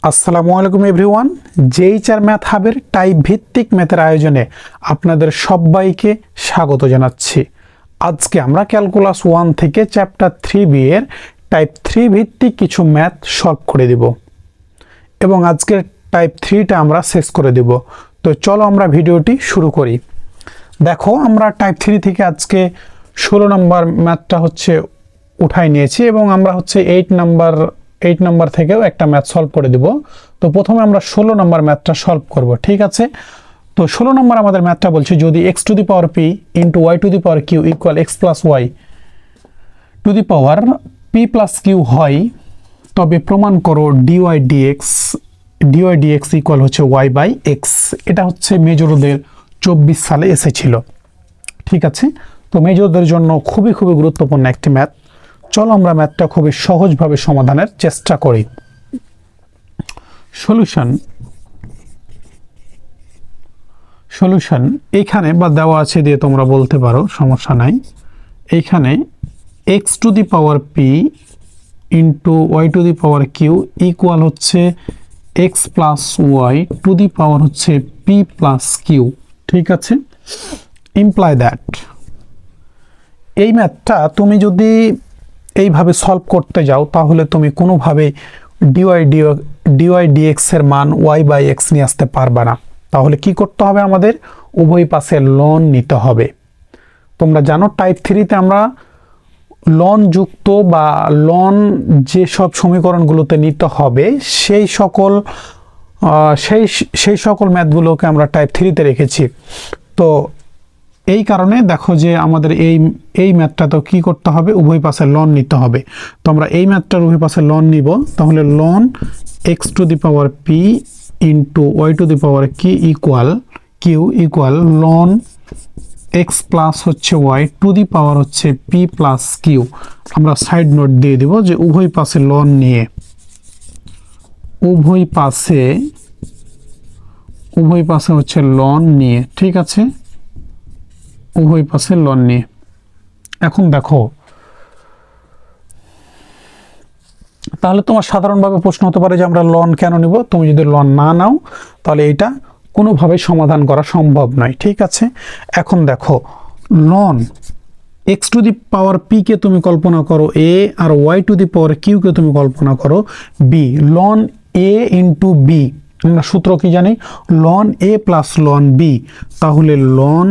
আসসালামু আলাইকুম everyone. জেইচআর math হাবের type ভিত্তিক ম্যাথের আয়োজনে আপনাদের সবাইকে স্বাগত জানাচ্ছি। আজকে আমরা ক্যালকুলাস 1 থেকে চ্যাপ্টার 3B এর টাইপ 3 ভিত্তিক কিছু ম্যাথ সলভ করে দেব এবং আজকের টাইপ 3টা আমরা শেষ করে দেব। তো চলো আমরা ভিডিওটি শুরু করি। দেখো, আমরা টাইপ 3 থেকে আজকে 16 নম্বর ম্যাথটা উঠাই নিয়েছি এবং আমরা 8 নাম্বার থেকেও একটা ম্যাথ সলভ করে দিব। তো প্রথমে আমরা 16 নম্বর ম্যাথটা সলভ করব, ঠিক আছে? তো 16 নম্বর আমাদের ম্যাথটা বলছে যদি x to the power p into y to the power q equal x plus y to the power p plus q হয়, তবে প্রমাণ করো dy dx equal y by x। এটা মেজরদের 24 সালে এসেছিল, ঠিক আছে? তো মেজরদের জন্য খুবই গুরুত্বপূর্ণ একটি ম্যাথ। চলো আমরা ম্যাথটা খুবই সহজভাবে সমাধানের চেষ্টা করি। সলিউশন এখানে বা দেওয়া আছে দিয়ে তোমরা বলতে পারো, সমস্যা নাই। এইখানে x to the power p into y to the power q equal x plus y to the power p plus q, ঠিক আছে? ইমপ্লাই দ্যাট এই ম্যাথটা তুমি যদি এইভাবে সলভ করতে যাও তাহলে তুমি কোনোভাবে dy dx এর মান y বাই x নিয়ে আসতে পারবে না। তাহলে কি করতে হবে? আমাদের উভয় পাশে লন নিতে হবে। তোমরা জানো টাইপ 3তে আমরা লন যুক্ত বা লন যেসব সমীকরণগুলোতে নিতে হবে সেই সকল ম্যাথগুলোকে আমরা টাইপ 3তে রেখেছি। তো এই কারণে দেখো যে আমাদের এই ম্যাথটা তো কি করতে হবে? উভয় পাশে লন নিতে হবে। তো আমরা এই ম্যাথটার উভয় পাশে লন নিব। তাহলে লন x to the power p into y to the power q equal লন x plus y to the power p plus q। আমরা সাইড নোট দিয়ে দিব যে উভয় পাশে লন নিয়ে লন নিয়ে, ঠিক আছে? উভয় পাশে লন নিয়ে। এখন দেখো, তাহলে তোমার সাধারণভাবে প্রশ্ন হতে পারে যে আমরা লন কেন নিব? তুমি যদি লন না নাও তাহলে এটা কোনোভাবে সমাধান করা সম্ভব নয়, ঠিক আছে? এখন দেখো, লন x to the power p কে তুমি কল্পনা করো a আর y to the power q কে তুমি কল্পনা করো b। লন a ইন্টু b, আমরা সূত্র কি জানি? লন a প্লাস লন b। তাহলে লন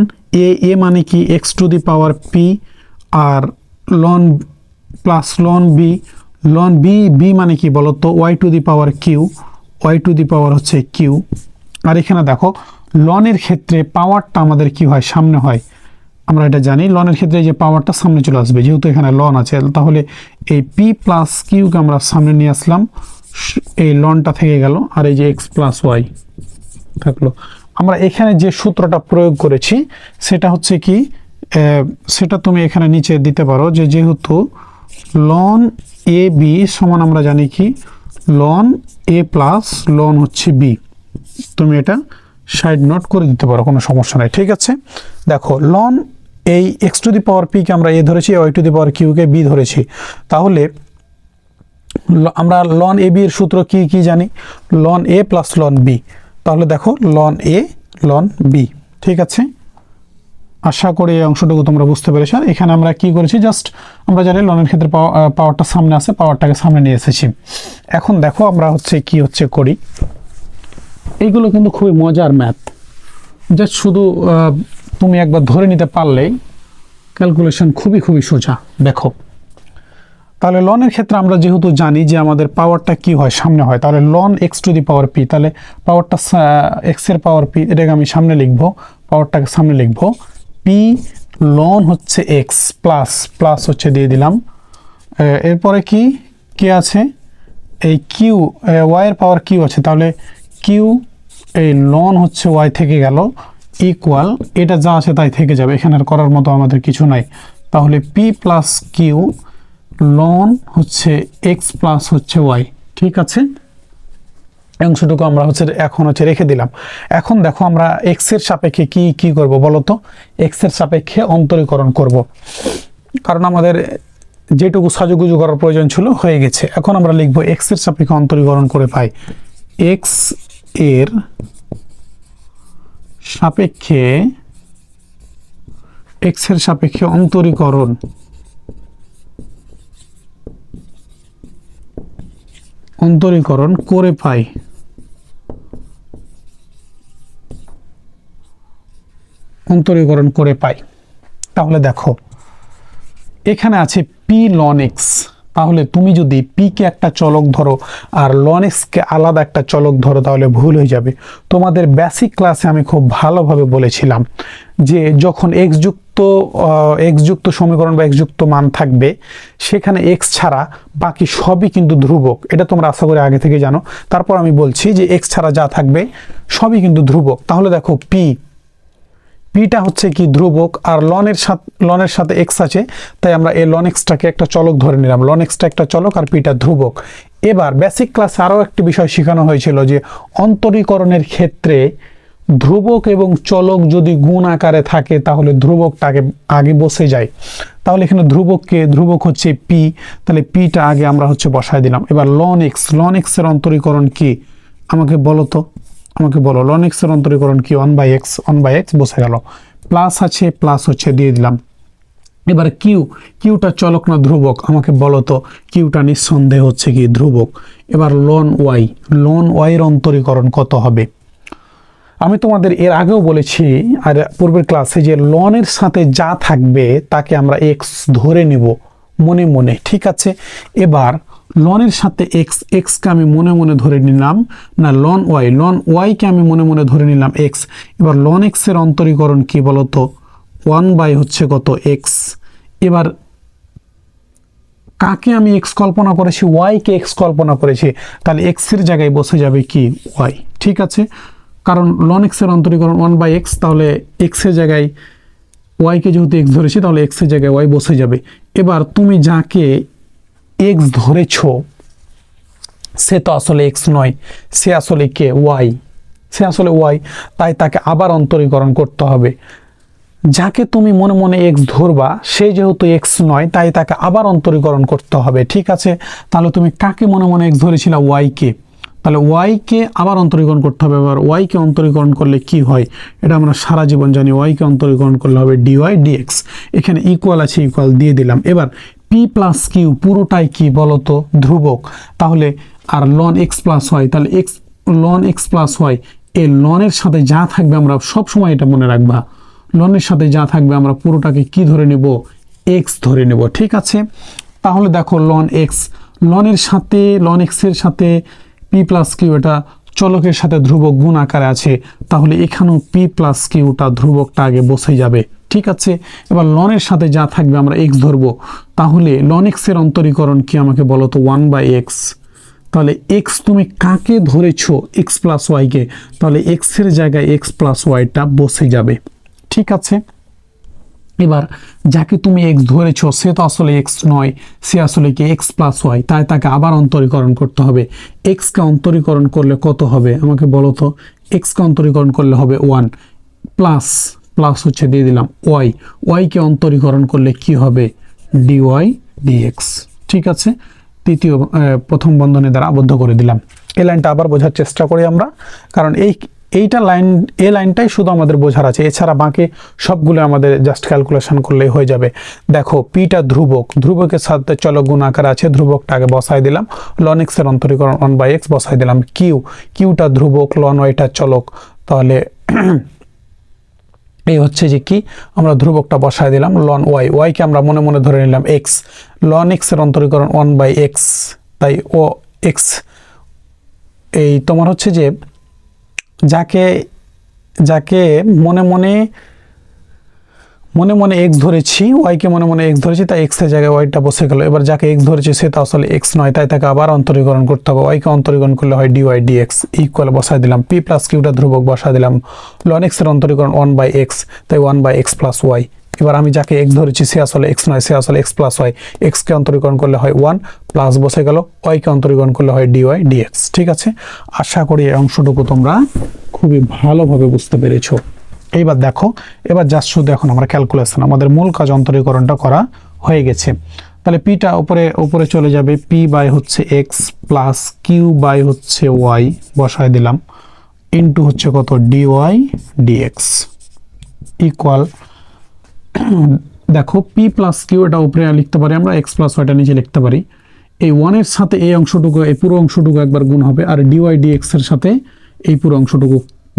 a মানে কি? x to the power p আর লন প্লাস লন b মানে কি বলতো? y to the power q, y to the power q। আর এখানে দেখো লনের ক্ষেত্রে পাওয়ারটা আমাদের কি হয়? সামনে হয়। আমরা এটা জানি, লনের ক্ষেত্রে যে পাওয়ারটা সামনে চলে আসবে, যেহেতু এখানে লন আছে। তাহলে এই p প্লাস q কে আমরা সামনে নিয়ে আসলাম, এই লনটা থেকে গেল, আর এই যে x প্লাস y থাকলো। আমরা এখানে যে সূত্রটা প্রয়োগ করেছি সেটা কি? সেটা তুমি এখানে নিচে দিতে পারো যে যেহেতু লন এ বি সমান আমরা জানি কি? Ln A plus ln B. তুমি এটা সাইড নোট করে দিতে পারো, কোনো সমস্যা নাই, ঠিক আছে? দেখো, লন এই x to the power p কে আমরা এ ধরেছি, y to the power q কে বি ধরেছি। তাহলে আমরা লন এ বি এর সূত্র কি জানি? Loan A plus ln B. তাহলে দেখো লন এ লন বি, ঠিক আছে? আশা করি এই অংশটুকু তোমরা বুঝতে পেরেছো। এখানে আমরা কি করেছি? জাস্ট আমরা জানি লনের ক্ষেত্রে পাওয়ারটা সামনে আছে, পাওয়ারটাকে সামনে নিয়ে এসেছি। এখন দেখো আমরা করি। এইগুলো কিন্তু খুবই মজার ম্যাথ, জাস্ট শুধু তুমি একবার ধরে নিতে পারলেই ক্যালকুলেশন খুবই সোজা। দেখো, তাহলে লনের ক্ষেত্রে আমরা যেহেতু জানি যে আমাদের পাওয়ারটা কি হয়? সামনে হয়। তাহলে লন x to the power p, তাহলে পাওয়ারটা এক্স এর পাওয়ার পি, এটাকে আমি সামনে লিখবো, পাওয়ারটাকে সামনে লিখবো। পি লন এক্স প্লাস দিয়ে দিলাম। এরপরে কি আছে? এই কিউ, ওয়াই এর পাওয়ার কিউ আছে, তাহলে কিউ এই লন ওয়াই থেকে গেল ইকুয়াল, এটা যা আছে তাই থেকে যাবে, এখানে আর করার মতো আমাদের কিছু নাই। তাহলে পি প্লাস কিউ লন এক্স প্লাস ওয়াই, ঠিক আছে? অংশটুকু আমরা এখন রেখে দিলাম। এখন দেখো আমরা এক্স এর সাপেক্ষে কি করব বলো তো? এক্স এর সাপেক্ষে অন্তরীকরণ করব, কারণ আমাদের যেটুকু সাজুগুজু করার প্রয়োজন ছিল হয়ে গেছে। এখন আমরা লিখবো এক্স এর সাপেক্ষে অন্তরীকরণ করে পাই এক্স এর সাপেক্ষে অন্তরীকরণ করে পাই। তাহলে দেখো এখানে আছে পি লন এক্স। তাহলে তুমি যদি পি কে একটা চলক ধরো আর লন এক্স কে আলাদা একটা চলক ধরো তাহলে ভুল হয়ে যাবে। তোমাদের বেসিক ক্লাসে আমি খুব ভালোভাবে বলেছিলাম যে যখন এক্স যুক্ত সমীকরণ বা এক্স যুক্ত মান থাকবে সেখানে এক্স ছাড়া বাকি সবই কিন্তু ধ্রুবক। এটা তোমরা আশা করি আগে থেকে জানো। তারপর আমি বলছি যে এক্স ছাড়া যা থাকবে সবই কিন্তু ধ্রুবক। তাহলে দেখো পিটা হচ্ছে কি ধ্রুবক, আর লনের সাথে এক্স আছে, তাই আমরা এই লন এক্সটাকে একটা চলক ধরে নিলাম। লন এক্সটা একটা চলক আর পিটা ধ্রুবক। এবার বেসিক ক্লাসে আরও একটি বিষয় শেখানো হয়েছিল যে অন্তরীকরণের ক্ষেত্রে ধ্রুবক এবং চলক যদি গুণ আকারে থাকে তাহলে ধ্রুবকটাকে আগে বসে যায়। তাহলে এখানে ধ্রুবক হচ্ছে পি, তাহলে পিটা আগে আমরা বসায় দিলাম। এবার লন এক্স এর অন্তরীকরণ কি আমাকে বলো লন এক্স এর অন্তরীকরণ কি? 1/x বসে গেল, প্লাস আছে প্লাস দিয়ে দিলাম। এবার কিউটা চলক না ধ্রুবক? আমাকে বলো তো, কিউটা নিঃসন্দেহে হচ্ছে কি ধ্রুবক। এবার লন ওয়াই এর অন্তরীকরণ কত হবে? আমি তোমাদের এর আগেও বলেছি আর পূর্বের ক্লাসে যে লনের সাথে যা থাকবে তাকে আমরা এক্স ধরে নিব মনে মনে, ঠিক আছে। এবার লনের সাথে এক্সকে আমি মনে মনে ধরে নিলাম না, লন ওয়াইকে আমি মনে মনে ধরে নিলাম এক্স। এবার লন এক্স এর অন্তরীকরণ কি বলতো? 1/x। এবার কাকে আমি এক্স কল্পনা করেছি? ওয়াইকে এক্স কল্পনা করেছি, তাহলে এক্স এর জায়গায় বসে যাবে কি ওয়াই, ঠিক আছে। কারণ লন এক্স এর অন্তরীকরণ 1/x, তাহলে এক্স এর জায়গায় ওয়াইকে যেহেতু এক্স ধরেছি তাহলে এক্স এর জায়গায় ওয়াই বসে যাবে। এবার তুমি যাকে এক্স ধরেছ সে তো আসলে এক্স নয়, সে আসলে কে? ওয়াই, তাই তাকে আবার অন্তরীকরণ করতে হবে। যাকে তুমি মনে মনে এক্স ধরবা সে যেহেতু এক্স নয় তাই তাকে আবার অন্তরীকরণ করতে হবে, ঠিক আছে। তাহলে তুমি কাকে মনে মনে এক্স ধরেছিল? ওয়াইকে, তাহলে ওয়াইকে আবার অন্তরীকরণ করতে হবে। এবার ওয়াইকে অন্তরীকরণ করলে কি হয় এটা আমরা সারা জীবন জানি। ওয়াইকে অন্তরীকরণ করলে হবে ডিওয়াই ডিএক্স। এখানে ইকুয়াল আছে, ইকুয়াল দিয়ে দিলাম। এবার পি প্লাস কিউ পুরোটাই কি বলতো? ধ্রুবক। তাহলে আর লন এক্স প্লাস ওয়াই, তাহলে লন এক্স প্লাস ওয়াই, এই লনের সাথে যা থাকবে আমরা সব সময় এটা মনে রাখবা, লনের সাথে যা থাকবে আমরা পুরোটাকে কি ধরে নেব? এক্স ধরে নেব, ঠিক আছে। তাহলে দেখো লন এক্স এর সাথে পি প্লাস কিউ, এটা চলকের সাথে ধ্রুবক গুণ আকারে আছে, তাহলে এখানেও পি প্লাস কিউটা ধ্রুবকটা আগে বসে যাবে, ঠিক আছে। এবার লনের সাথে যা থাকবে আমরা এক্স ধরবো, তাহলে লন এক্স এর অন্তরীকরণ কি আমাকে বলো তো? 1/x। তাহলে এক্স তুমি কাকে ধরেছো? এক্স প্লাস ওয়াইকে, তাহলে এক্স এর জায়গায় এক্স প্লাস ওয়াইটা বসে যাবে, ঠিক আছে। এবার যাকে তুমি এক্স ধরেছ সে তো আসলে এক্স নয়, সে আসলে কি এক্স প্লাস ওয়াই, তাই তাকে আবার অন্তরীকরণ করতে হবে। এক্সকে অন্তরীকরণ করলে কত হবে আমাকে বলো তো? এক্সকে অন্তরীকরণ করলে হবে 1 প্লাস দিয়ে দিলাম ওয়াইকে অন্তরীকরণ করলে কি হবে? ডিওয়াই ডিএক্স, ঠিক আছে। প্রথম বন্ধনী দ্বারা আবদ্ধ করে দিলাম। এই লাইনটা আবার বোঝার চেষ্টা করি আমরা, কারণ এই লাইনটাই শুধু আমাদের বোঝার আছে, এছাড়া বাকি সবগুলো আমাদের জাস্ট ক্যালকুলেশন করলেই হয়ে যাবে। দেখো পিটা ধ্রুবকের সাথে চলক গুণ আকার আছে, ধ্রুবকটা আগে বসাই দিলাম। লন এক্স এর অন্তরীকরণ 1/x বসাই দিলাম। কিউটা ধ্রুবক, লন ওয়াইটা চলক, তাহলে এই হচ্ছে যে কি আমরা ধ্রুবকটা বসাই দিলাম। লন ওয়াইকে আমরা মনে মনে ধরে নিলাম এক্স। লন এক্স এর অন্তরীকরণ 1/x, তাই ও এক্স। এই তোমার হচ্ছে যে যাকে মনে মনে এক্স ধরেছি, ওয়াইকে মনে মনে এক্স ধরেছি, তাই এক্স এর জায়গায় ওয়াইটা বসে গেল। এবার যাকে এক্স ধরেছি সে তো আসলে এক্স নয়, তাই তাকে আবার অন্তরীকরণ করতে হবে। ওয়াইকে অন্তরীকরণ করলে হয় ডিওয়াই ডিএক্স, ইকুয়াল বসাই দিলাম। পি প্লাস কিউটা ধ্রুবক বসাই দিলাম। লন এক্স এর অন্তরীকরণ 1/x, তাই 1/x প্লাস ওয়াই। এবার আমি যাকে এক্স ধরেছি সে আসলে এক্স নয়, সে আসলে এক্স প্লাস ওয়াই, এক্সকে অন্তরীকরণ করলে হয় 1 প্লাস বসে গেল, ওয়াইকে অন্তরীকরণ করলে হয় ডিওয়াই ডিএক্স, ঠিক আছে। আশা করি এই অংশটুকু তোমরা খুবই ভালোভাবে বুঝতে পেরেছো। এইবার দেখো, এবার জাস্ট শুধু এখন আমরা ক্যালকুলেশন, আমাদের মূল কাজ অন্তরীকরণটা করা হয়ে গেছে। তাহলে পিটা উপরে উপরে চলে যাবে, পি বাই হচ্ছে এক্স প্লাস কিউ বাই হচ্ছে ওয়াই বসায় দিলাম, ইন্টু হচ্ছে কত ডিওয়াই ডিএক্স ইকুয়াল, দেখো পি প্লাস কিউ এটা উপরে লিখতে পারি আমরা, এক্স প্লাস ওয়াইটা নিচে লিখতে পারি। এই ওয়ানের সাথে এই অংশটুকু, এই পুরো অংশটুকু একবার গুণ হবে, আর ডিওয়াই ডিএক্স এর সাথে এই পুরো অংশটুকু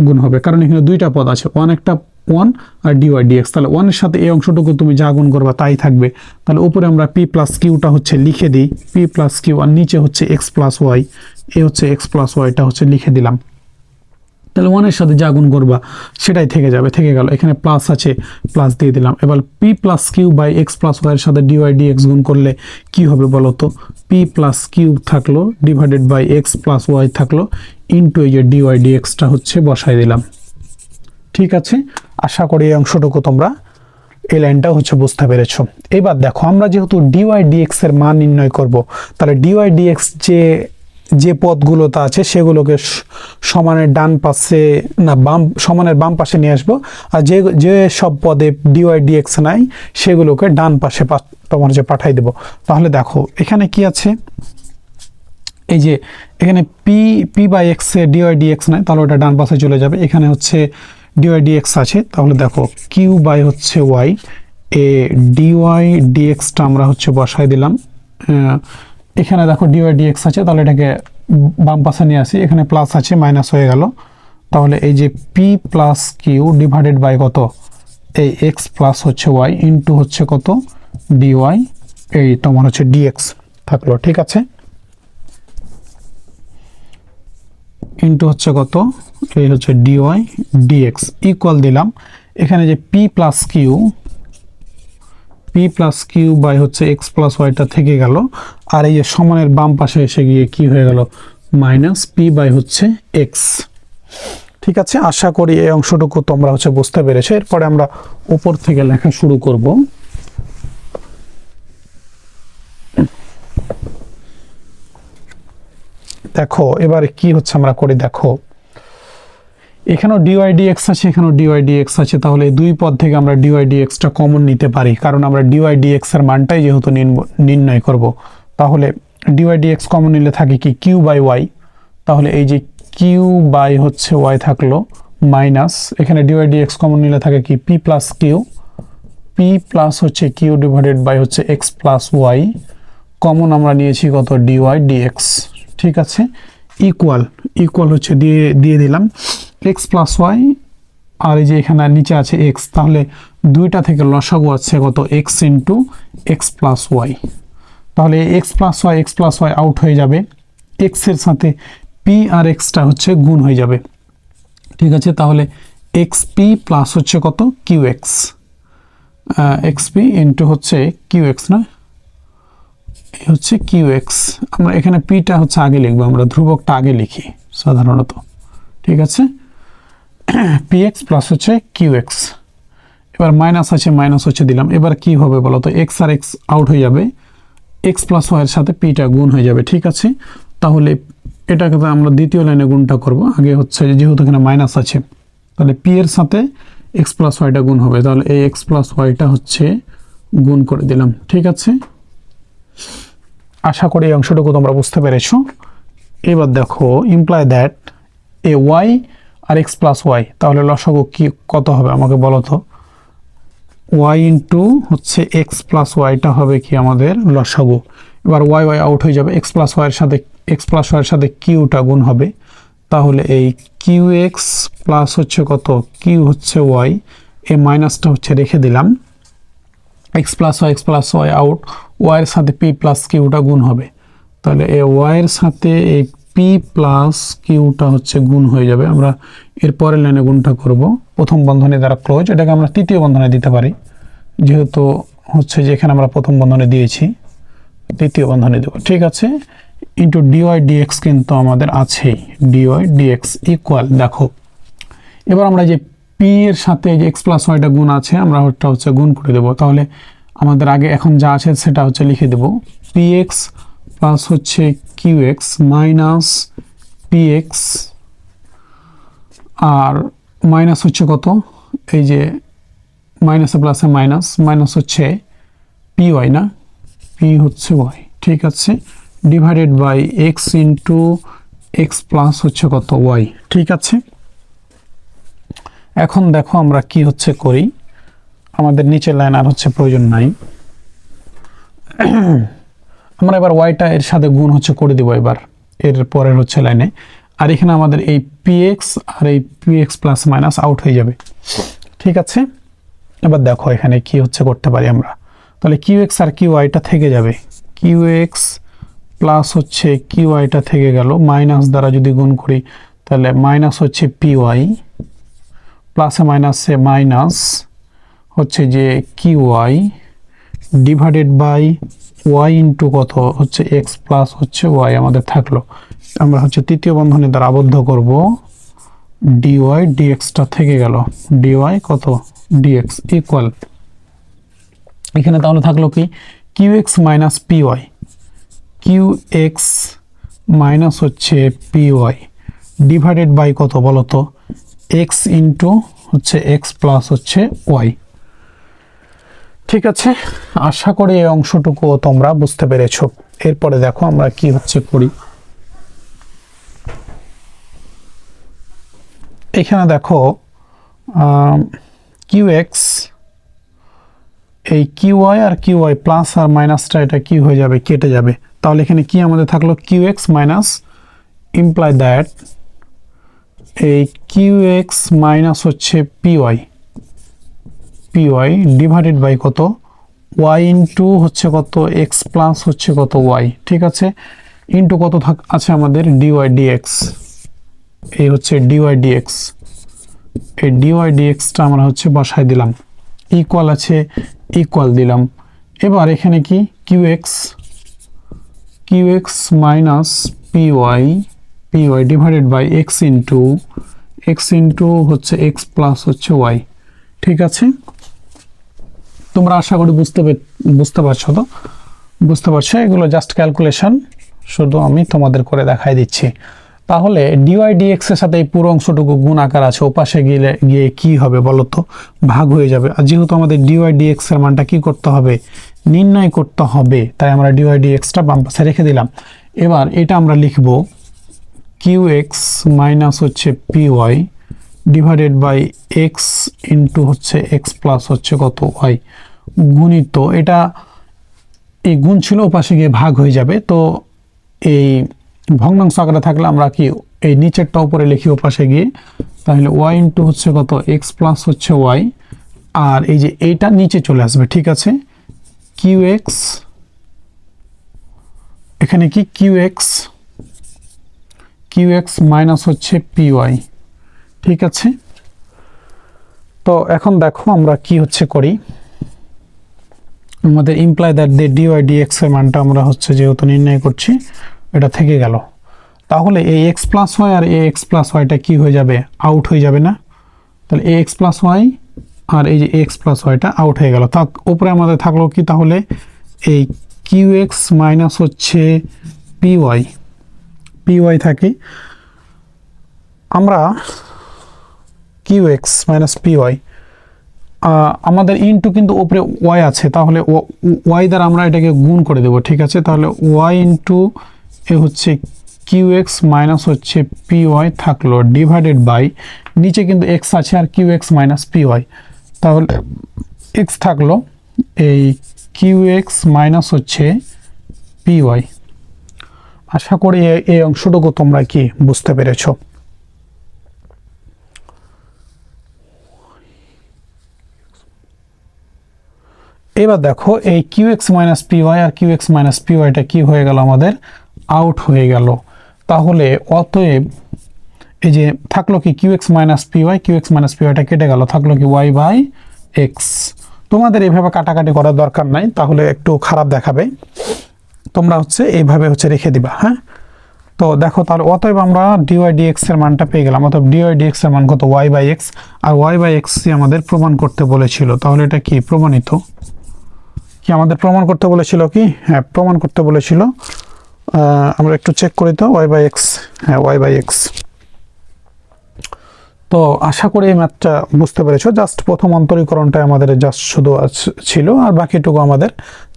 গুণ হবে, কারণ এখানে দুইটা পদ আছে, ওয়ান একটা ওয়ান আর ডিওয়াই ডিএক্স। তাহলে ওয়ানের সাথে এই অংশটুকু তুমি যা গুণ করবা তাই থাকবে। তাহলে উপরে আমরা পি প্লাস কিউটা হচ্ছে লিখে দিই, পি প্লাস কিউ, আর নিচে হচ্ছে এক্স প্লাস ওয়াই, এ হচ্ছে এক্স প্লাস ওয়াইটা হচ্ছে লিখে দিলাম। তাহলে ওয়ানের সাথে যা গুণ করবা সেটাই থেকে যাবে, থেকে গেল, এখানে প্লাস আছে প্লাস দিয়ে দিলাম। এবার p plus q by x plus ওয়াইয়ের সাথে ডিওয়াই ডিএক্স গুণ করলে কি হবে বলো তো, পি প্লাস কিউ থাকলো divided by x plus y থাকলো, ইন্টু এই যে ডিওয়াই ডিএক্সটা হচ্ছে বসাই দিলাম। ঠিক আছে, আশা করি এই অংশটুকু তোমরা এই লাইনটা হচ্ছে বুঝতে পেরেছো। এবার দেখো আমরা যেহেতু ডিওয়াই ডিএক্স এর মান নির্ণয় করব, তাহলে ডিওয়াই ডিএক্স যে পদগুলোতে আছে সেগুলোকে সমানের ডান পাশে না সমানের বাম পাশে নিয়ে আসবো, আর যে সব পদে ডিওয়াই ডিএক্স নাই সেগুলোকে ডান পাশে তোমার হচ্ছে পাঠাই দেবো। তাহলে দেখো এখানে কি আছে, এই যে এখানে পি বাই এক্স এ ডিওয়াই ডিএক্স নাই, তাহলে ওটা ডান পাশে চলে যাবে। এখানে হচ্ছে ডিওয়াই ডিএক্স আছে, তাহলে দেখো কিউ বাই হচ্ছে ওয়াই এ ডিওয়াই ডিএক্সটা আমরা হচ্ছে বসাই দিলাম। এখানে দেখো ডিওয়াই ডিএক্স আছে, তাহলে এটাকে বাম পাশে নিয়ে আসি, এখানে প্লাস আছে মাইনাস হয়ে গেল। তাহলে এই যে p plus q divided by কত, এই এক্স প্লাস হচ্ছে ওয়াই ইন্টু হচ্ছে কত ডিওয়াই, এই তোমার হচ্ছে ডিএক্স থাকলো। ঠিক আছে, ইন্টু হচ্ছে কত, এই হচ্ছে ডিওয়াই ডিএক্স ইকুয়াল দিলাম। এখানে যে পি প্লাস কিউ বাই হচ্ছে এক্স প্লাস ওয়াইটা থেকে গেল, আর এই যে সমানের বাম পাশে এসে গিয়ে কি হয়ে গেল, মাইনাস পি বাই হচ্ছে এক্স। ঠিক আছে, আশা করি এই অংশটুকু তোমরা হচ্ছে বুঝতে পেরেছো। এরপরে আমরা উপর থেকে লেখা শুরু করব। দেখো এবারে কি হচ্ছে আমরা করি, দেখো এখানেও ডিওয়াই ডিএক্স আছে, এখানেও ডিওয়াই ডিএক্স আছে, তাহলে এই দুই পদ থেকে আমরা ডিওয়াই ডিএক্সটা কমন নিতে পারি, কারণ আমরা ডিওয়াই ডিএক্স এর মানটাই যেহেতু নির্ণয় করব। তাহলে ডিওয়াই ডিএক্স কমন নিলে থাকে কি কিউ বাই ওয়াই, তাহলে এই যে কিউ বাই হচ্ছে ওয়াই থাকলো মাইনাস, এখানে ডিওয়াই ডিএক্স কমন নিলে থাকে কি পি প্লাস হচ্ছে কিউ ডিভাইডেড বাই হচ্ছে এক্স প্লাস ওয়াই, কমন আমরা নিয়েছি কত ডিওয়াই ডিএক্স। ঠিক আছে, ইকুয়াল হচ্ছে দিয়ে দিলাম এক্স প্লাস ওয়াই, আর এই যে এখানে নিচে আছে এক্স, তাহলে দুইটা থেকে লসাগু আছে কত x into x plus y. তাহলে এক্স প্লাস ওয়াই আউট হয়ে যাবে, এক্স এর সাথে পি আর এক্সটা হচ্ছে গুণ হয়ে যাবে। ঠিক আছে, তাহলে এক্স পি প্লাস হচ্ছে কত q x, x p into হচ্ছে কিউ এক্স, না হচ্ছে কিউ এক্স। আমরা এখানে পিটা হচ্ছে আগে লিখবো, আমরা ধ্রুবকটা আগে লিখি সাধারণত। ঠিক আছে, পি এক্স প্লাস হচ্ছে কিউ এক্স, এবার মাইনাস আছে মাইনাস হচ্ছে দিলাম। এবার কি হবে বলো তো, এক্স আর এক্স আউট হয়ে যাবে, এক্স প্লাস ওয়াইয়ের সাথে পিটা গুণ হয়ে যাবে। ঠিক আছে, তাহলে এটাকে আমরা দ্বিতীয় লাইনে গুণটা করব। আগে হচ্ছে যেহেতু এখানে মাইনাস আছে, তাহলে পি এর সাথে এক্স প্লাস ওয়াইটা গুণ হবে, তাহলে এই এক্স প্লাস ওয়াইটা হচ্ছে গুণ করে দিলাম। ঠিক আছে, আশা করি এই অংশটুকু তোমরা বুঝতে পেরেছো। এবার দেখো ইমপ্লাই দ্যাট এ ওয়াই আর এক্স প্লাস ওয়াই, তাহলে লসাগু কি কত হবে আমাকে বলো তো, ওয়াই ইন্টু হচ্ছে এক্স প্লাস ওয়াইটা হবে কি আমাদের লসাগু। এবার ওয়াই আউট হয়ে যাবে, এক্স প্লাস ওয়াইয়ের সাথে কিউটা গুণ হবে, তাহলে এই কিউ এক্স প্লাস হচ্ছে কত কিউ হচ্ছে ওয়াই, এই মাইনাসটা হচ্ছে রেখে দিলাম, এক্স প্লাস ওয়াই আউট, ওয়াইয়ের সাথে পি প্লাস কিউটা গুণ হবে, তাহলে এই ওয়াইয়ের সাথে এই পি প্লাস কিউটা হচ্ছে গুণ হয়ে যাবে। আমরা এর পরের লাইনে গুণটা করব, প্রথম বন্ধনী দ্বারা ক্লোজ, এটাকে আমরা তৃতীয় বন্ধনে দিতে পারি, যেহেতু হচ্ছে যে এখানে আমরা প্রথম বন্ধনে দিয়েছি, তৃতীয় বন্ধনে দেব। ঠিক আছে, ইন্টু ডিওয়াই ডিএক্স কিন্তু আমাদের আছেই, ডিওয়াই ডিএক্স ইকুয়াল। দেখো এবার আমরা যে পি এর সাথে যে এক্স প্লাস ওয়াইটা গুণ আছে, আমরা ওটা হচ্ছে গুণ করে দেবো। তাহলে আমাদের আগে এখন যা আছে সেটা হচ্ছে লিখে দেব, পি এক্স প্লাস হচ্ছে Q x minus P X, আর মাইনাস হচ্ছে কত, এই যে মাইনাসে প্লাসে মাইনাস হচ্ছে পি ওয়াই, না পি হচ্ছে ওয়াই, ঠিক আছে, divided by x into x plus হচ্ছে কত ওয়াই, ঠিক আছে। এখন দেখো আমরা কি হচ্ছে করি, আমাদের নিচের লাইন আর হচ্ছে প্রয়োজন নাই, আমরা এবার ওয়াইটা এর সাথে গুণ হচ্ছে করে দিব এবার এর পরের হচ্ছে লাইনে, আর এখানে আমাদের এই পি এক্স আর এই P X plus minus out হয়ে যাবে, ঠিক আছে। এবার দেখো এখানে কি হচ্ছে করতে পারি আমরা, তাহলে কিউ এক্স আর কিউ ওয়াইটা থেকে যাবে, কিউ এক্স প্লাস হচ্ছে কিউ ওয়াইটা থেকে গেল, মাইনাস দ্বারা যদি গুণ করি তাহলে মাইনাস হচ্ছে পি ওয়াই, প্লাসে মাইনাসে মাইনাস হচ্ছে যে q y divided by y into কত হচ্ছে এক্স প্লাস হচ্ছে ওয়াই আমাদের থাকলো, আমরা হচ্ছে তৃতীয় বন্ধনী দ্বারা আবদ্ধ করব, ডিওয়াই ডিএক্সটা থেকে গেল, ডিওয়াই কত ডিএক্স ইকুয়াল, এখানে তাহলে থাকলো কি q x minus P y, q x minus হচ্ছে পি ওয়াই ডিভাইডেড বাই কত বলো তো এক্স ইন্টু হচ্ছে এক্স প্লাস হচ্ছে ওয়াই, ঠিক আছে। আশা করি এই অংশটুকু তোমরা বুঝতে পেরেছো। এরপরে দেখো আমরা কি হচ্ছে করি, এখানে দেখো কিউ এক্স এই কিউ ওয়াই আর কিউ ওয়াই প্লাস আর মাইনাসটা এটা কি হয়ে যাবে কেটে যাবে, তাহলে এখানে কি আমাদের থাকলো q x minus, imply that এই কিউ এক্স মাইনাস হচ্ছে P y, p y divided by কত ওয়াই ইন্টু হচ্ছে কত এক্স প্লাস হচ্ছে কত ওয়াই, ঠিক আছে, ইন্টু কত আছে আমাদের ডিওয়াই ডিএক্স, এই হচ্ছে ডিওয়াই ডিএক্স, এই ডিওয়াই ডিএক্সটা আমরা হচ্ছে বসাই দিলাম, ইকুয়াল আছে ইকুয়াল দিলাম। এবার এখানে কি q x minus P y divided by x into হচ্ছে এক্স প্লাস হচ্ছে ওয়াই, ঠিক আছে। তোমরা আশা করি বুঝতে পারছো তো, বুঝতে পারছো, এগুলো জাস্ট ক্যালকুলেশন, শুধু আমি তোমাদের করে দেখাই দিচ্ছি। তাহলে ডিওয়াই ডিএক্স এর সাথে এই পুরো অংশটুকু গুণ আকার আছে, ওপাশে গিয়ে কি হবে বলো তো ভাগ হয়ে যাবে, আর যেহেতু আমাদের ডিওয়াই ডিএক্স এর মানটা কি করতে হবে নির্ণয় করতে হবে, তাই আমরা ডিওয়াই ডিএক্সটা বাম পাশে রেখে দিলাম। এবার এটা আমরা লিখব কিউ এক্স মাইনাস হচ্ছে P y divided by x into হচ্ছে এক্স প্লাস হচ্ছে কত ওয়াই গুণিত, এটা এই গুণ ছিল ওপাশে গিয়ে ভাগ হয়ে যাবে, তো এই ভগ্নাংশ আকারে থাকলে আমরা কি এই নিচেরটা উপরে লিখি ওপাশে গিয়ে, তাহলে ওয়াই ইন্টু হচ্ছে কত এক্স প্লাস হচ্ছে ওয়াই, আর এই যে এইটা নিচে চলে আসবে, ঠিক আছে, কিউ এক্স এখানে কি কিউ এক্স মাইনাস হচ্ছে পি ওয়াই, ঠিক আছে। তো এখন দেখো আমরা কি হচ্ছে করি, আমাদের imply that the dy dx এর মানটা আমরা হচ্ছে যেহেতু নির্ণয় করছি এটা থেকে গেল, তাহলে এই এক্স প্লাস ওয়াই আর এ এক্স প্লাস ওয়াইটা কি হয়ে যাবে আউট হয়ে যাবে না, তাহলে এ এক্স প্লাস ওয়াই আর এই যে এক্স প্লাস ওয়াইটা আউট হয়ে গেল, তার উপরে আমাদের থাকলো কি তাহলে এই কিউ এক্স মাইনাস হচ্ছে পি ওয়াই থাকে, আমরা q x minus P y আমাদের ইনটু কিন্তু উপরে ওয়াই আছে, তাহলে ওয়াই দ্বারা আমরা এটাকে গুণ করে দেব, ঠিক আছে, তাহলে ওয়াই ইন্টু এ হচ্ছে কিউ এক্স মাইনাস হচ্ছে পি ওয়াই থাকলো ডিভাইডেড বাই নিচে কিন্তু এক্স আছে আর Q x minus P Y, তাহলে এক্স থাকলো এই কিউ এক্স মাইনাস হচ্ছে পি ওয়াই। আশা করি এই অংশটুকু তোমরা কি বুঝতে পেরেছো। এবার দেখো এই Q x minus P Y আর কিউ এক্স মাইনাস পি ওয়াইটা কি হয়ে গেল আমাদের আউট হয়ে গেল, তাহলে অতএব এই যে থাকলো কি কিউ এক্স মাইনাস পি ওয়াইটা কেটে গেল, থাকলো কি ওয়াই বাই এক্স। তোমাদের এইভাবে কাটাকাটি করার দরকার নাই, তাহলে একটু খারাপ দেখাবে, তোমরা হচ্ছে এইভাবে হচ্ছে রেখে দিবা, হ্যাঁ। তো দেখো তাহলে অতএব আমরা ডিওয়াই ডিএক্স এর মানটা পেয়ে গেলাম, অতএব ডিওয়াই ডিএক্স এর মান কত ওয়াই বাই এক্স, আর ওয়াই বাই এক্স আমাদের প্রমাণ করতে বলেছিল, তাহলে এটা কি প্রমাণিত, কি আমাদের প্রমাণ করতে বলেছিল কি, হ্যাঁ প্রমাণ করতে বলেছিল, আমরা একটু চেক করি তো ওয়াই বাই এক্স, হ্যাঁ ওয়াই বাই এক্স। তো আশা করি এই ম্যাথটা বুঝতে পেরেছো, জাস্ট প্রথম অন্তরীকরণটা আমাদের জাস্ট শুধু ছিল আর বাকিটুকু আমাদের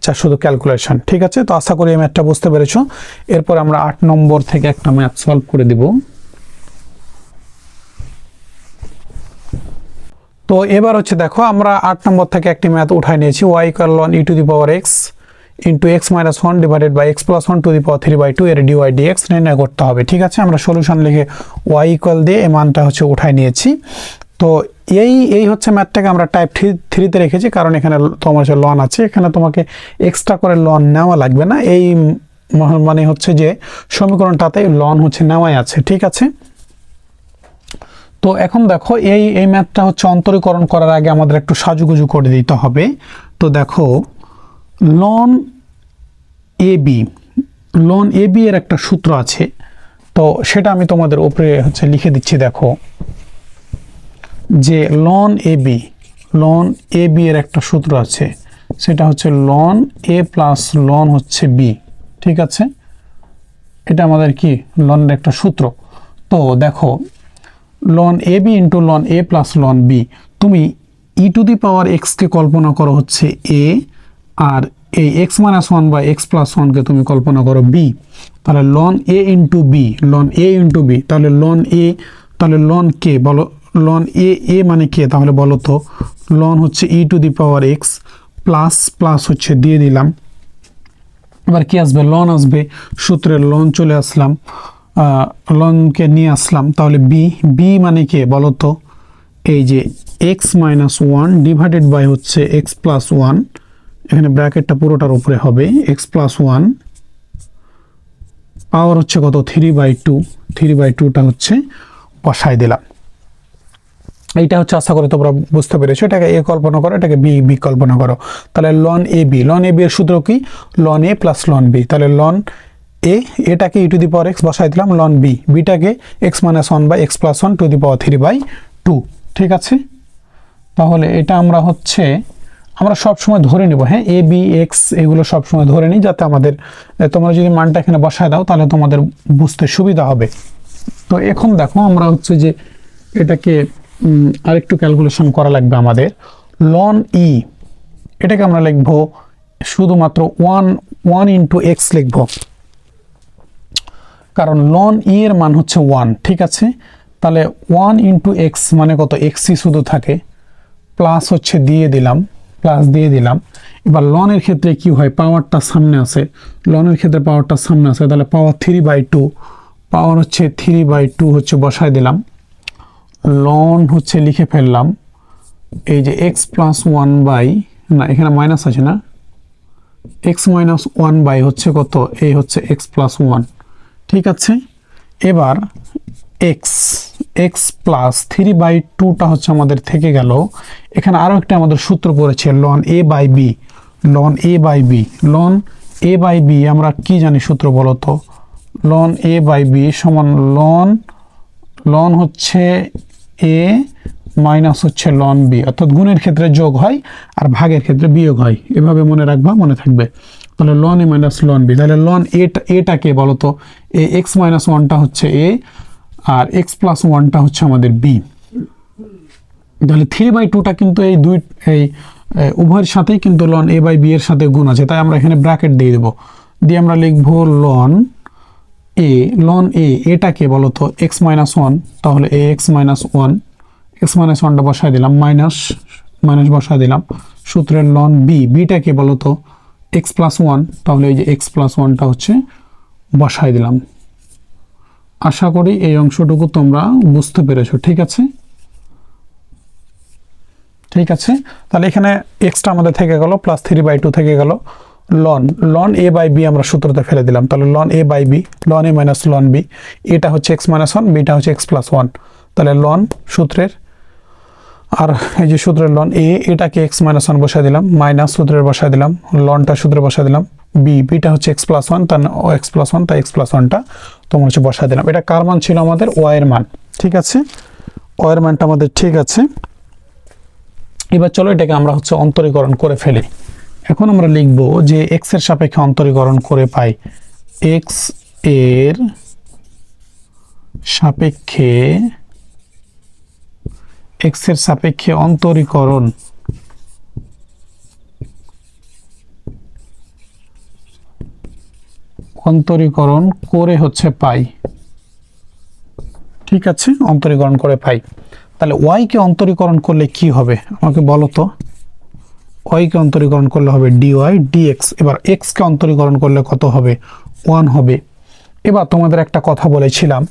যা শুধু ক্যালকুলেশন। ঠিক আছে, তো আশা করি এই ম্যাথটা বুঝতে পেরেছো। এরপর আমরা 8 নম্বর থেকে একটা ম্যাথ সলভ করে দিব। তো এবার হচ্ছে দেখো, আমরা 8 নম্বর থেকে একটি ম্যাথ উঠাই নিয়েছি, y equal ln e to the power x into x minus 1 divided by x plus 1 to the power 3/2 এর dy dx নির্ণয় করতে হবে। ঠিক আছে, আমরা সলিউশন লিখে y ইকুয়াল দিয়ে এই মানটা হচ্ছে উঠাই নিয়েছি। তো এই হচ্ছে ম্যাথটাকে আমরা টাইপ 3 তে রেখেছি, কারণ এখানে তোমার হচ্ছে লন আছে, এখানে তোমাকে এক্সট্রা করে লন নেওয়া লাগবে না। এই মানে হচ্ছে যে সমীকরণটাতে লন হচ্ছে নেওয়াই আছে। ঠিক আছে, তো এখন দেখো এই ম্যাথটা হচ্ছে অন্তরীকরণ করার আগে আমাদের একটু সাজুগুজু করে দিতে হবে। তো দেখো লন এ বি এর একটা সূত্র আছে, তো সেটা আমি তোমাদের উপরে হচ্ছে লিখে দিচ্ছি। দেখো যে লন এ বি এর একটা সূত্র আছে, সেটা হচ্ছে লন এ প্লাস লন হচ্ছে বি। ঠিক আছে, এটা আমাদের কি লনের একটা সূত্র। তো দেখো loan A B into loan A plus ln B, তুমি ই টু দি পাওয়ার এক্সকে কল্পনা করো হচ্ছে এ, আর এই এক্স মাইনাস 1 বা এক্স প্লাস 1কে তুমি কল্পনা করো বি। তাহলে লন এ ইন্টু বি, তাহলে লন কে বলো, লন এ মানে কে, তাহলে বলো তো লন হচ্ছে E to the power X plus হচ্ছে দিয়ে দিলাম, এবার কি আসবে, লন আসবে, সূত্রের লন চলে আসলাম, লনকে নিয়ে আসলাম, তাহলে বি মানে কে বলো তো, এই যে এক্স মাইনাস 1 ডিভাইডেড বাই হচ্ছে এক্স প্লাস 1, এখানে ব্র্যাকেটটা পুরোটার উপরে হবে এক্স প্লাস 1 পাওয়ার হচ্ছে কত 3/2টা হচ্ছে বসাই দিলাম। এইটা হচ্ছে আশা করি তোমরা বুঝতে পেরেছো। এটাকে এ কল্পনা করো, এটাকে বি কল্পনা করো। তাহলে লন এ বি এর সূত্র কি, ln A plus ln B. তাহলে লন এটাকে E to the power X বসাই দিলাম, লন বিটাকে X minus 1 by x plus 1 to the power 3/2। ঠিক আছে, তাহলে এটা আমরা সবসময় ধরে নিব, হ্যাঁ, এ বি এক্স এগুলো সবসময় ধরে নিই, যাতে আমাদের তোমরা যদি মানটা এখানে বসায় দাও তাহলে তোমাদের বুঝতে সুবিধা হবে। তো এখন দেখো আমরা হচ্ছে যে এটাকে আরেকটু ক্যালকুলেশন করা লাগবে আমাদের। লন ই এটাকে আমরা লিখবো শুধুমাত্র 1 ইন্টু এক্স লিখবো, কারণ লন ই এর মান হচ্ছে 1। ঠিক আছে, তাহলে 1 ইন্টু এক্স মানে কত, এক্সই শুধু থাকে, প্লাস হচ্ছে দিয়ে দিলাম। এবার লনের ক্ষেত্রে কি হয়, পাওয়ারটা সামনে আছে, তাহলে পাওয়ার 3/2, পাওয়ার হচ্ছে 3/2 হচ্ছে বসাই দিলাম, লন হচ্ছে লিখে ফেললাম, এই যে এক্স প্লাস 1 বাই, না এখানে মাইনাস আছে না, এক্স মাইনাস 1 বাই হচ্ছে কত, এই হচ্ছে এক্স প্লাস 1। ঠিক আছে, এবার এক্স প্লাস 3/2টা হচ্ছে আমাদের থেকে গেল। এখানে আরও একটা আমাদের সূত্র পড়েছে, লন এ বাই বি। আমরা কি জানি সূত্র বলো তো, লন এ বাই বি সমান লন হচ্ছে এ মাইনাস হচ্ছে লন বি, অর্থাৎ গুণের ক্ষেত্রে যোগ হয় আর ভাগের ক্ষেত্রে বিয়োগ হয়, এভাবে মনে রাখবা, মনে থাকবে। তাহলে লন এ মাইনাস লন বি, তাহলে লন এটাকে বলো তো, এ এক্স মাইনাস 1টা হচ্ছে এ আর এক্স প্লাস 1টা হচ্ছে আমাদের বি। তাহলে 3/2টা কিন্তু এই উভয়ের সাথেই কিন্তু লন এ বাই বি এর সাথে গুণ আছে, তাই আমরা এখানে ব্র্যাকেট দিয়ে দেবো, দিয়ে আমরা লিখবো লন এ এটাকে বলো তো এক্স মাইনাস 1, তাহলে এ এক্স মাইনাস 1টা বসাই দিলাম, মাইনাস বসাই দিলাম, সূত্রের লন বিটাকে বলো তো এক্স প্লাস 1, তাহলে এই যে এক্স প্লাস 1টা হচ্ছে বসাই দিলাম। আশা করি এই অংশটুকু তোমরা বুঝতে পেরেছো। ঠিক আছে, তাহলে এখানে এক্সটা আমাদের থেকে গেল, প্লাস 3/2 থেকে গেল, লন এ বাই বি আমরা সূত্রতে ফেলে দিলাম, তাহলে লন এ বাই বি, লন এ মাইনাস লন বি, এটা হচ্ছে এক্স মাইনাস 1, বিটা হচ্ছে এক্স প্লাস 1, তাহলে লন সূত্রের, আর এই যে সূত্রের লন এটাকে এক্স মাইনাস 1 বসাই দিলাম, মাইনাস সূত্রের বসাই দিলাম, লনটা সূত্রে বসাই দিলাম, বিটা হচ্ছে এক্স প্লাস 1, তাই এক্স প্লাস 1টা তোমার হচ্ছে বসাই দিলাম। এটা কার মান ছিল, আমাদের ওয়াই এর মান। ঠিক আছে, ওয়াই এর মানটা আমাদের ঠিক আছে। এবার চলো এটাকে আমরা হচ্ছে অন্তরীকরণ করে ফেলি। এখন আমরা লিখব যে এক্স এর সাপেক্ষে অন্তরীকরণ করে পাই, এক্স এর সাপেক্ষে অন্তরীকরণ অন্তরীকরণ করে হচ্ছে পাই, ঠিক আছে, অন্তরীকরণ করে পাই। তাহলে ওয়াইকে অন্তরীকরণ করলে কি হবে আমাকে বলো তো। ওয়াইকে অন্তরীকরণ করলে হবে ডিওয়াই ডিএক্স। এবার এক্সকে অন্তরীকরণ করলে কত হবে, 1 হবে। এবার তোমাদের একটা কথা বলেছিলাম,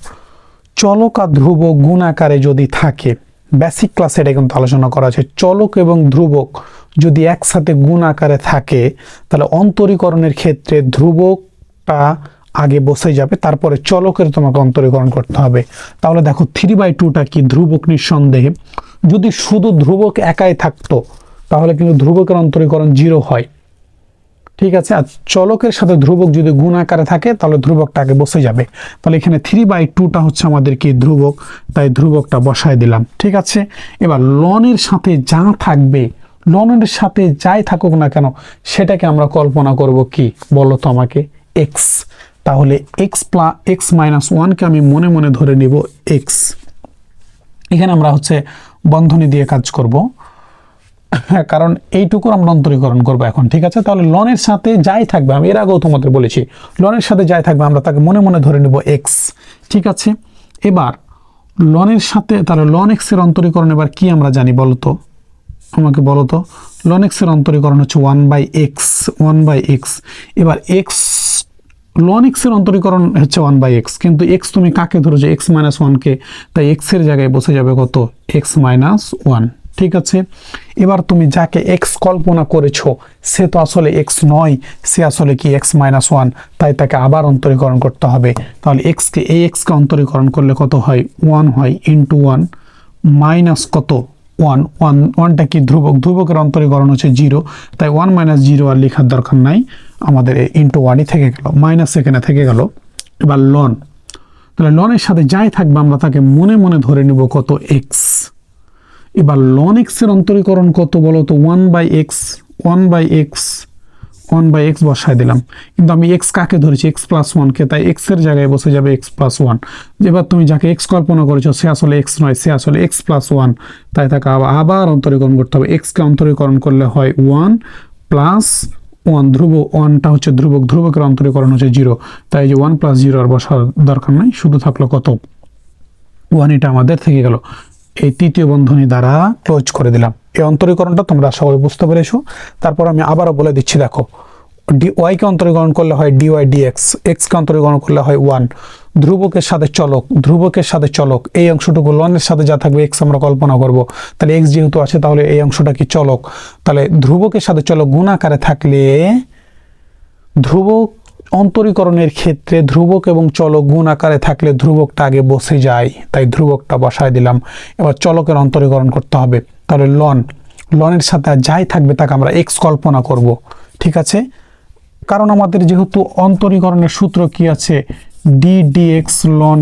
চলক আর ধ্রুবক গুণ আকারে যদি থাকে, বেসিক ক্লাসে এটা কিন্তু আলোচনা করা আছে, চলক এবং ধ্রুবক যদি একসাথে গুণ আকারে থাকে তাহলে অন্তরীকরণের ক্ষেত্রে ধ্রুবকটা আগে বসে যাবে, তারপরে চলকের তোমাকে অন্তরীকরণ করতে হবে। তাহলে দেখো 3/2টা কি ধ্রুবক নিঃসন্দেহে। যদি শুধু ধ্রুবক একাই থাকতো তাহলে কিন্তু ধ্রুবকের অন্তরীকরণ 0 হয়, ঠিক আছে। আর চলকের সাথে ধ্রুবক যদি গুণ আকারে থাকে তাহলে ধ্রুবকটা আগে বসে যাবে। তাহলে এখানে 3/2টা হচ্ছে আমাদের কি ধ্রুবক, তাই ধ্রুবকটা বসায় দিলাম, ঠিক আছে। এবার লনের সাথে যা থাকবে, লনের সাথে যাই থাকুক না কেন সেটাকে আমরা কল্পনা করব কি বলো তো আমাকে, এক্স। তাহলে এক্স মাইনাস ওয়ানকে আমি মনে মনে ধরে নিব এক্স। এখানে আমরা হচ্ছে বন্ধনী দিয়ে কাজ করব, কারণ এইটুকু আমরা অন্তরীকরণ করবো এখন, ঠিক আছে। তাহলে লনের সাথে যাই থাকবে, আমি এর আগেও তোমাদের বলেছি, লনের সাথে যাই থাকবে আমরা তাকে মনে মনে ধরে নেব এক্স, ঠিক আছে। এবার লনের সাথে, তাহলে লন এক্স এর অন্তরীকরণ এবার কি আমরা জানি বলো তো আমাকে, বলো তো। লন এক্স এর অন্তরীকরণ হচ্ছে 1/x। এবার এক্স, লন এক্স এর অন্তরীকরণ হচ্ছে 1/x, কিন্তু এক্স তুমি কাকে ধরেছো, এক্স মাইনাস ওয়ানকে, তাই এক্স এর জায়গায় বসে যাবে কত, এক্স মাইনাস ওয়ান, ঠিক আছে। এবার তুমি যাকে এক্স কল্পনা করেছো সে তো আসলে এক্স নয়, সে আসলে কি এক্স মাইনাস ওয়ান, তাই তাকে আবার অন্তরীকরণ করতে হবে। তাহলে এক্সকে, এই এক্সকে অন্তরীকরণ করলে কত হয়, 1 হয়, ইন্টু 1 মাইনাস কত 1, 1টা কি ধ্রুবক, ধ্রুবকের অন্তরীকরণ হচ্ছে 0, তাই 1 মাইনাস 0 আর লেখার দরকার নাই, আমাদের ইন্টু 1ই থেকে গেল, মাইনাস এখানে থেকে গেল। এবার লন, তাহলে লনের সাথে যাই থাকবে আমরা তাকে মনে মনে ধরে নিব কত, এক্স। এবার লন এক্স এর অন্তরীকরণ কত বলো তো, 1/x বসায় দিলাম, কিন্তু আমি এক্স কাকে ধরেছি, এক্স প্লাস ওয়ানকে, তাই এক্স এর জায়গায় বসে যাবে এক্স প্লাস ওয়ান। এবার তুমি যাকে এক্স কল্পনা করেছো সে আসলে এক্স নয়, সে আসলে এক্স প্লাস ওয়ান, তাই তাকে আবার অন্তরীকরণ করতে হবে। এক্সকে অন্তরীকরণ করলে হয় 1 প্লাস 1, ধ্রুবক 1টা হচ্ছে ধ্রুবক, ধ্রুবকের অন্তরীকরণ হচ্ছে 0, তাই যে 1 প্লাস 0 আর বসার দরকার নাই, শুধু থাকলো কত 1, এটা আমাদের থেকে গেল। এই তৃতীয় বন্ধনী দ্বারা ক্লোজ করে দিলাম। এই অন্তরীকরণটা তোমরা আশা করি বুঝতে পেরেছো। তারপর আমি আবারও বলে দিচ্ছি, দেখো ওয়াইকে অন্তরীকরণ করলে হয় ডিওয়াই ডিএক্স, এক্সকে অন্তরীকরণ করলে হয় 1, ধ্রুবকের সাথে চলক, ধ্রুবকের সাথে চলক, এই অংশটুকু লনের সাথে যা থাকবে এক্স আমরা কল্পনা করব, তাহলে এক্স যেহেতু আছে তাহলে এই অংশটা কি চলক, তাহলে ধ্রুবকের সাথে চলক গুণ আকারে থাকলে ধ্রুবক অন্তরীকরণের ক্ষেত্রে ধ্রুবক এবং চলক গুণ আকারে থাকলে ধ্রুবকটা আগে বসে যায়, তাই ধ্রুবকটা বসায় দিলাম। এবার চলকের অন্তরীকরণ করতে হবে, তাহলে লনের সাথে যাই থাকবে তাকে আমরা এক্স কল্পনা করব, ঠিক আছে। কারণ আমাদের যেহেতু অন্তরীকরণের সূত্র কি আছে, ডিএক্স লন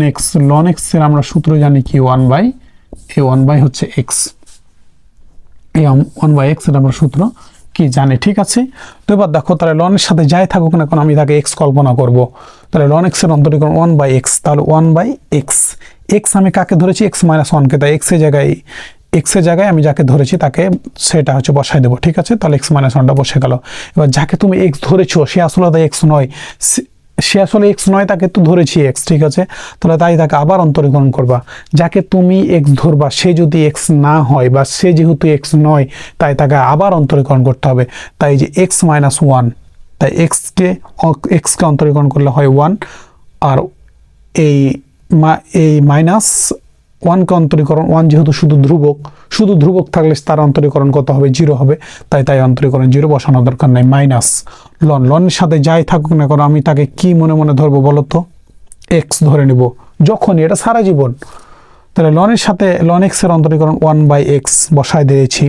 এক্স এর আমরা সূত্র জানি কি 1/, হচ্ছে এক্স, এই 1/x এর আমরা সূত্র কি জানি, ঠিক আছে। তো এবার দেখো, তাহলে লনের সাথে যাই থাকুক না কারণ আমি তাকে এক্স কল্পনা করব, তাহলে লন এক্স এর অন্তরীকরণ 1/x, তাহলে 1/x, এক্স আমি কাকে ধরেছি, এক্স মাইনাস ওয়ানকে, তাই এক্স এর জায়গায় আমি যাকে ধরেছি তাকে সেটা হচ্ছে বসাই দেবো, ঠিক আছে। তাহলে এক্স মাইনাস ওয়ানটা বসে গেল। এবার যাকে তুমি এক্স ধরেছো সে আসলে এক্স নয়, সে আসলে এক্স নয়, তাকে তো ধরেছি এক্স, ঠিক আছে। তাহলে তাই তাকে আবার অন্তরীকরণ করবা। যাকে তুমি এক্স ধরবা সে যদি এক্স না হয় বা সে যেহেতু এক্স নয় তাই তাকে আবার অন্তরীকরণ করতে হবে, তাই যে এক্স মাইনাস ওয়ান, তাই এক্সকে অন্তরীকরণ করলে হয় 1, আর এই মাইনাস 1কে অন্তরীকরণ, 1 যেহেতু শুধু ধ্রুবক থাকলে তার অন্তরীকরণ কত হবে, 0 হবে, তাই অন্তরীকরণ 0 বসানোর দরকার নাই। মাইনাস লনের সাথে যাই থাকুক না কারণ আমি তাকে কি মনে মনে ধরবো বলো তো, এক্স ধরে নিব যখনই, এটা সারা জীবন। তাহলে লনের সাথে লন এক্স এর অন্তরীকরণ 1/x বসায় দিয়েছি,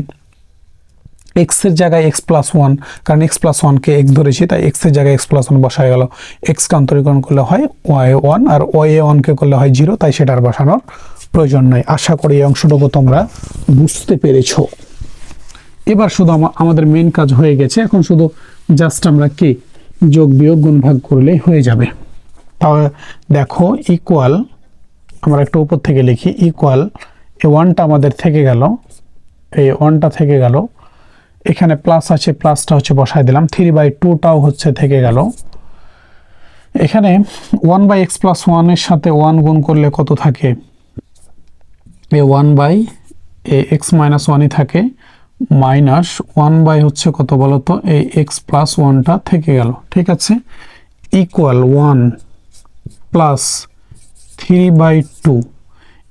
এক্স এর জায়গায় এক্স প্লাস ওয়ান, কারণ এক্স প্লাস ওয়ানকে এক্স ধরেছি তাই এক্স এর জায়গায় এক্স প্লাস ওয়ান বসায় গেল। এক্সকে অন্তরীকরণ করলে হয় y1 আর y1কে করলে হয় 0, তাই সেটার বসানোর প্রয়োজন নয়। আশা করি এই অংশটুকু তোমরা বুঝতে পেরেছ। এবার শুধু আমাদের মেন কাজ হয়ে গেছে, এখন শুধু জাস্ট আমরা কি যোগ বিয়োগ গুণ ভাগ করলেই হয়ে যাবে। তাহলে দেখো ইকুয়াল, আমরা একটা উপর থেকে লিখি, ইকুয়াল এই 1টা আমাদের থেকে গেল, এই 1টা থেকে গেল, এখানে প্লাস আছে প্লাসটা হচ্ছে বসায় দিলাম, 3/2টাও হচ্ছে থেকে গেল, এখানে 1/x প্লাস 1 এর সাথে 1 গুণ করলে কত থাকে, এই 1/, x মাইনাস 1ই থাকে, মাইনাস 1/ হচ্ছে কত বলতো, এই x প্লাস 1টা থেকে গেল, ঠিক আছে, ইকুয়াল 1 প্লাস 3/2।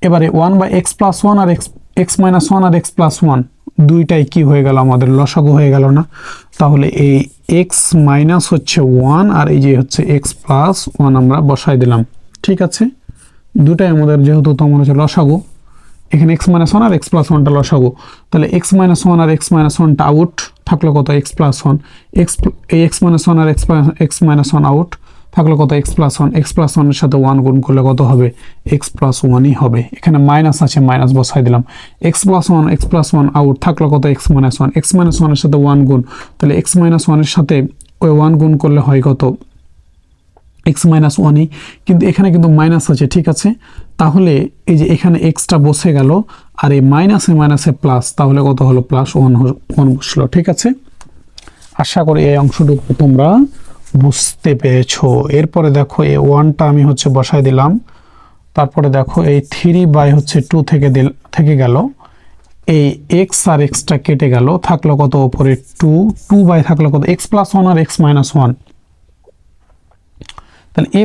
এবারে 1/x প্লাস 1 আর x মাইনাস 1 আর x প্লাস 1 দুইটাই কি হয়ে গেল, আমাদের লসাগু হয়ে গেল না। তাহলে এই x মাইনাস হচ্ছে 1 আর এই যে হচ্ছে x প্লাস 1 আমরা বসাই দিলাম, ঠিক আছে। দুটাই আমাদের যেহেতু তোমার হচ্ছে লসাগু, এখানে x মাইনাস 1 আর x প্লাস 1টা লসাগু, তাহলে x মাইনাস 1 আর x মাইনাস 1টা আউট, থাকলো কত x প্লাস 1, এই x মাইনাস 1 আর x মাইনাস 1 আউট, থাকলো কত x প্লাস 1, x প্লাস 1 এর সাথে 1 গুণ করলে কত হবে, x প্লাস 1ই হবে। এখানে মাইনাস আছে, মাইনাস বসাই দিলাম, x প্লাস 1 আউট, থাকলো কত x মাইনাস 1, x মাইনাস 1 এর সাথে 1 গুণ, তাহলে x মাইনাস 1 এর সাথে ওই 1 গুণ করলে হয় কত, x মাইনাস 1ই, কিন্তু এখানে কিন্তু মাইনাস আছে, ঠিক আছে। তাহলে এই যে এখানে xটা বসে গেল আর এই মাইনাসে মাইনাসে প্লাস, তাহলে কত হলো, প্লাস 1 বসলো, ঠিক আছে। আশা করি এই অংশটুকু তোমরা বুঝতে পেরেছো। এরপরে দেখো এই 1টা আমি হচ্ছে বসাই দিলাম, তারপরে দেখো এই 3/, হচ্ছে 2 থেকে গেল, এই x আর xটা কেটে গেল, থাকলো কত উপরে 2/, থাকলো কত x প্লাস 1 আর x মাইনাস 1, তাহলে a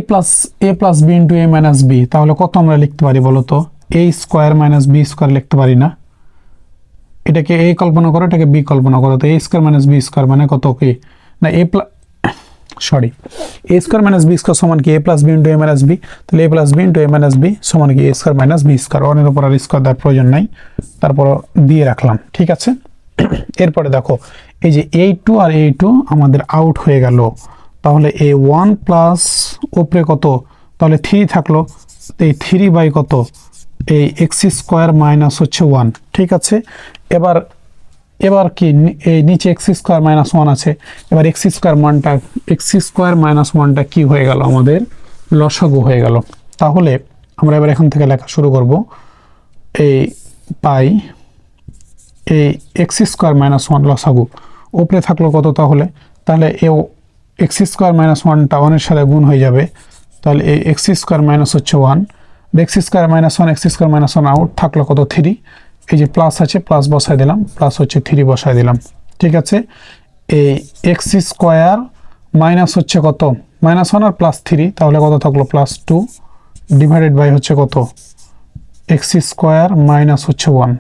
plus b into a minus b, তাহলে কত আমরা লিখতে পারি বলো তো, a square minus b square লিখতে পারি না? এটাকে a কল্পনা করো, এটাকে b কল্পনা করো, তো a square minus b square মানে কত, কি না a square minus b square সমান কি a plus b into a minus b, তাহলে a plus b into a minus b সমান কি a square minus b square, অনের উপর আর স্কোয়ার দেওয়ার প্রয়োজন নাই, তারপর দিয়ে রাখলাম, ঠিক আছে। এরপরে দেখো এই যে a2 আর a2 আমাদের আউট হয়ে গেল, তাহলে এই 1 প্লাস উপরে কত, তাহলে 3 থাকলো, এই 3/, কত এই x স্কোয়ার মাইনাস হচ্ছে 1, ঠিক আছে। এবার কি এই নিচে x স্কোয়ার মাইনাস 1 আছে, এবার x স্কোয়ার মাইনাস 1টা কি হয়ে গেল, আমাদের লসাগু হয়ে গেল। তাহলে আমরা এবার এখান থেকে লেখা শুরু করব, এই পাই এই x স্কোয়ার মাইনাস 1 লসাগু, উপরে থাকলো কত, তাহলে x স্কোয়ার মাইনাস 1টা 1 এর সাথে গুণ হয়ে যাবে, তাহলে এই x স্কোয়ার মাইনাস হচ্ছে 1, x square minus 1, x square minus 1 out, থাকলো কত 3, এই যে প্লাস আছে, প্লাস বসাই দিলাম, প্লাস হচ্ছে 3 বসাই দিলাম, ঠিক আছে। এই x স্কোয়ার মাইনাস হচ্ছে কত, মাইনাস 1 আর প্লাস 3, তাহলে কত থাকলো, প্লাস 2 ডিভাইডেড বাই হচ্ছে কত, x স্কোয়ার মাইনাস হচ্ছে 1।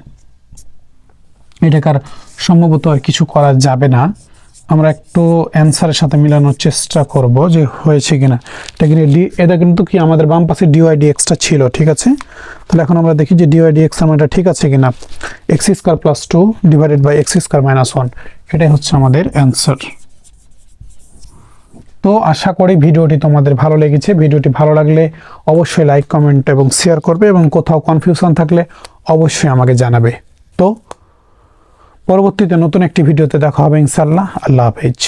এটাকার সম্ভবত আর কিছু করা যাবে না, আমরা একটু অ্যান্সারের সাথে মিলানোর চেষ্টা করব যে হয়েছে কিনা। এটা কিন্তু কি আমাদের বাম পাশে dy dxটা ছিল, ঠিক আছে। তাহলে এখন আমরা দেখি যে dy dx আমাদের ঠিক আছে কিনা, x square plus 2 divided by x square minus 1, এটাই হচ্ছে আমাদের অ্যান্সার। তো আশা করি ভিডিওটি তোমাদের ভালো লেগেছে। ভিডিওটি ভালো লাগলে অবশ্যই লাইক, কমেন্ট এবং শেয়ার করবে, এবং কোথাও কনফিউশন থাকলে অবশ্যই আমাকে জানাবে। তো পরবর্তীতে নতুন একটি ভিডিওতে দেখা হবে ইনশাআল্লাহ। আল্লাহ হাফেজ।